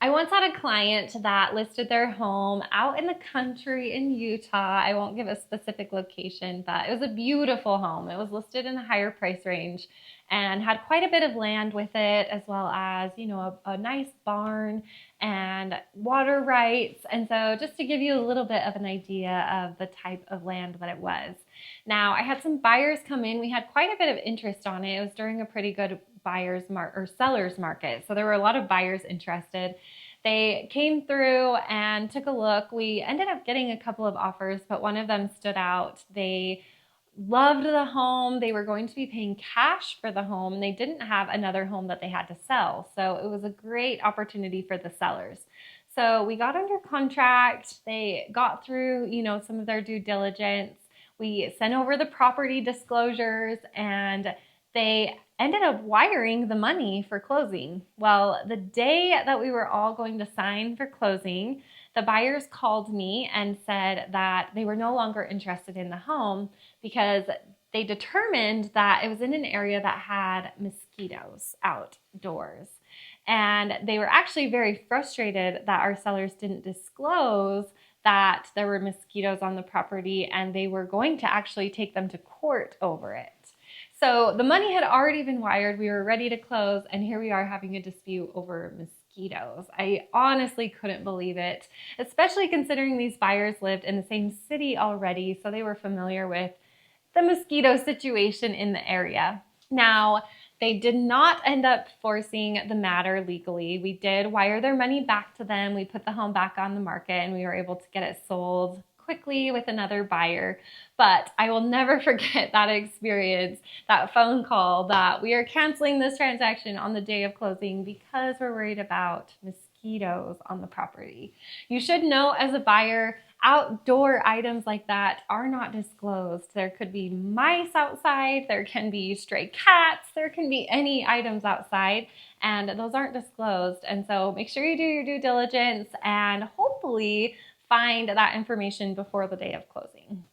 I once had a client that listed their home out in the country in Utah. I won't give a specific location, but it was a beautiful home. It was listed in a higher price range and had quite a bit of land with it, as well as, a nice barn and water rights. And so just to give you a little bit of an idea of the type of land that it was. Now, I had some buyers come in. We had quite a bit of interest on it. It was during a pretty good seller's market. So there were a lot of buyers interested. They came through and took a look. We ended up getting a couple of offers, but one of them stood out. They loved the home. They were going to be paying cash for the home. They didn't have another home that they had to sell. So it was a great opportunity for the sellers. So we got under contract. They got through, some of their due diligence. We sent over the property disclosures and they ended up wiring the money for closing. Well, the day that we were all going to sign for closing, the buyers called me and said that they were no longer interested in the home because they determined that it was in an area that had mosquitoes outdoors. And they were actually very frustrated that our sellers didn't disclose that there were mosquitoes on the property, and they were going to actually take them to court over it. So the money had already been wired. We were ready to close, and here we are having a dispute over mosquitoes. I honestly couldn't believe it, especially considering these buyers lived in the same city already, so they were familiar with the mosquito situation in the area. Now, they did not end up forcing the matter legally. We did wire their money back to them. We put the home back on the market and we were able to get it sold quickly with another buyer. But I will never forget that experience, that phone call that we are canceling this transaction on the day of closing because we're worried about mosquitoes on the property. You should know as a buyer, outdoor items like that are not disclosed. There could be mice outside, there can be stray cats, there can be any items outside, and those aren't disclosed. And so make sure you do your due diligence and hopefully find that information before the day of closing.